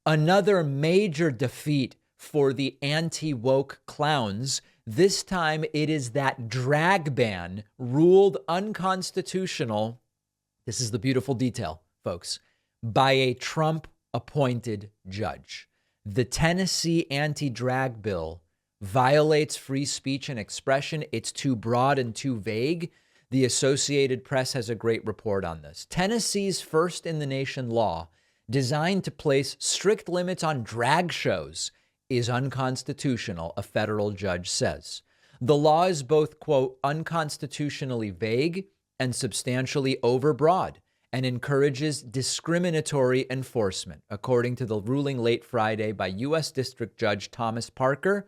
Another major defeat for the anti-woke clowns. This time it is that drag ban ruled unconstitutional. This is the beautiful detail, folks, by a Trump-appointed judge. The Tennessee anti-drag bill violates free speech and expression. It's too broad and too vague. The Associated Press has a great report on this. Tennessee's first in the nation law, designed to place strict limits on drag shows, is unconstitutional, a federal judge says. The law is both, quote, unconstitutionally vague and substantially overbroad, and encourages discriminatory enforcement, according to the ruling late Friday by U.S. District Judge Thomas Parker,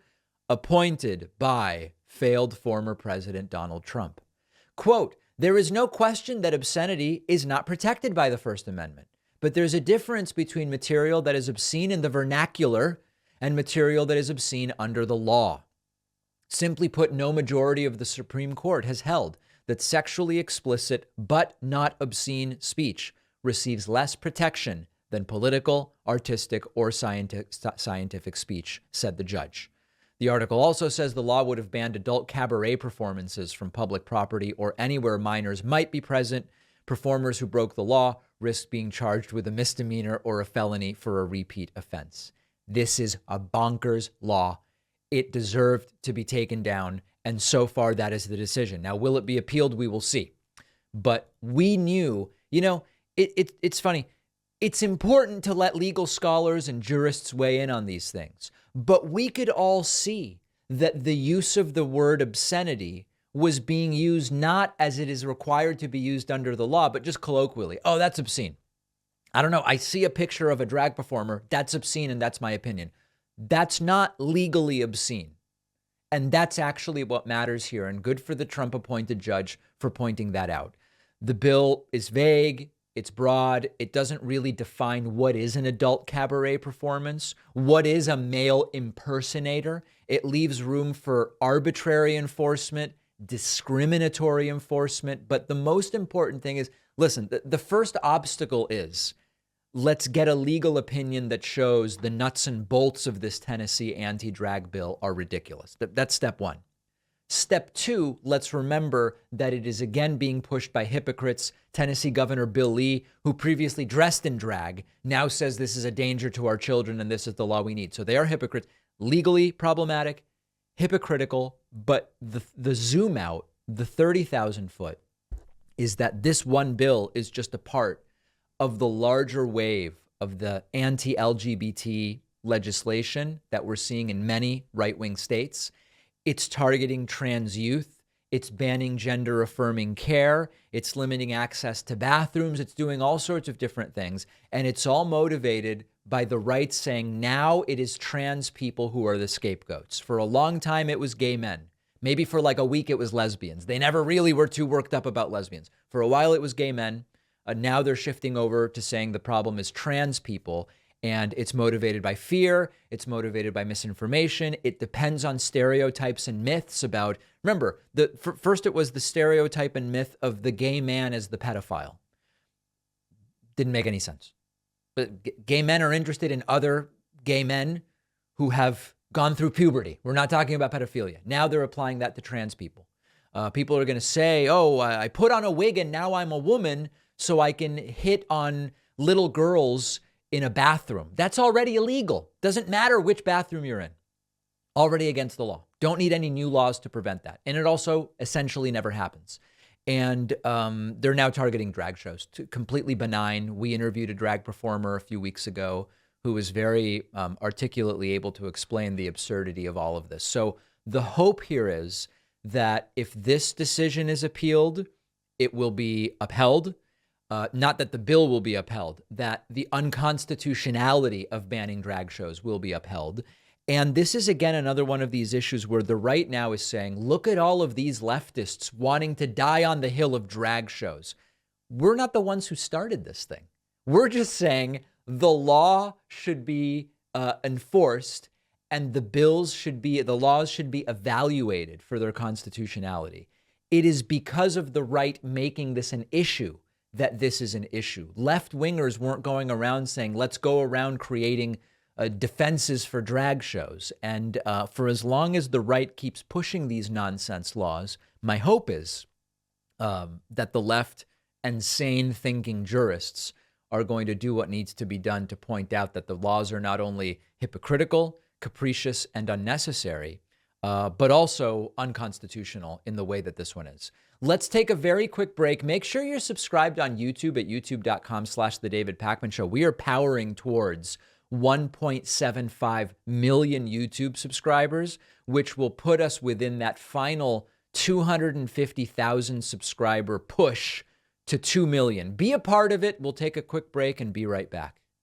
appointed by failed former President Donald Trump. Quote, there is no question that obscenity is not protected by the First Amendment, but there's a difference between material that is obscene in the vernacular and material that is obscene under the law. Simply put, no majority of the Supreme Court has held that sexually explicit but not obscene speech receives less protection than political, artistic, or scientific speech, said the judge. The article also says the law would have banned adult cabaret performances from public property or anywhere minors might be present. Performers who broke the law risk being charged with a misdemeanor or a felony for a repeat offense. This is a bonkers law. It deserved to be taken down. And so far, that is the decision. Now, will it be appealed? We will see. But we knew, it's funny. It's important to let legal scholars and jurists weigh in on these things. But we could all see that the use of the word obscenity was being used not as it is required to be used under the law, but just colloquially. Oh, that's obscene. I don't know. I see a picture of a drag performer. That's obscene, and that's my opinion. That's not legally obscene. And that's actually what matters here. And good for the Trump-appointed judge for pointing that out. The bill is vague. It's broad. It doesn't really define what is an adult cabaret performance. What is a male impersonator? It leaves room for arbitrary enforcement, discriminatory enforcement. But the most important thing is, listen, the first obstacle is let's get a legal opinion that shows the nuts and bolts of this Tennessee anti-drag bill are ridiculous. That's step one. Step two, let's remember that it is again being pushed by hypocrites. Tennessee Governor Bill Lee, who previously dressed in drag, now says this is a danger to our children and this is the law we need. So they are hypocrites, legally problematic, hypocritical. But the zoom out, the 30,000 foot, is that this one bill is just a part of the larger wave of the anti-LGBT legislation that we're seeing in many right-wing states. It's targeting trans youth. It's banning gender-affirming care. It's limiting access to bathrooms. It's doing all sorts of different things. And it's all motivated by the right saying now it is trans people who are the scapegoats. For a long time, it was gay men. Maybe for like a week, it was lesbians. They never really were too worked up about lesbians. For a while, it was gay men. Now they're shifting over to saying the problem is trans people. And it's motivated by fear. It's motivated by misinformation. It depends on stereotypes and myths about, remember, first it was the stereotype and myth of the gay man as the pedophile. Didn't make any sense. But gay men are interested in other gay men who have gone through puberty. We're not talking about pedophilia. Now they're applying that to trans people. People are going to say, oh, I put on a wig and now I'm a woman so I can hit on little girls in a bathroom. That's already illegal. Doesn't matter which bathroom you're in. Already against the law. Don't need any new laws to prevent that. And it also essentially never happens. And they're now targeting drag shows. Completely benign. We interviewed a drag performer a few weeks ago who was very articulately able to explain the absurdity of all of this. So the hope here is that if this decision is appealed, it will be upheld. Not that the bill will be upheld, that the unconstitutionality of banning drag shows will be upheld. And this is, again, another one of these issues where the right now is saying, look at all of these leftists wanting to die on the hill of drag shows. We're not the ones who started this thing. We're just saying the law should be enforced and the laws should be evaluated for their constitutionality. It is because of the right making this an issue that this is an issue. Left-wingers weren't going around saying, let's go around creating defenses for drag shows. And for as long as the right keeps pushing these nonsense laws, my hope is that the left and sane thinking jurists are going to do what needs to be done to point out that the laws are not only hypocritical, capricious, and unnecessary, but also unconstitutional in the way that this one is. Let's take a very quick break. Make sure you're subscribed on YouTube at youtube.com/The David Pakman Show. We are powering towards 1.75 million YouTube subscribers, which will put us within that final 250,000 subscriber push to 2 million. Be a part of it. We'll take a quick break and be right back.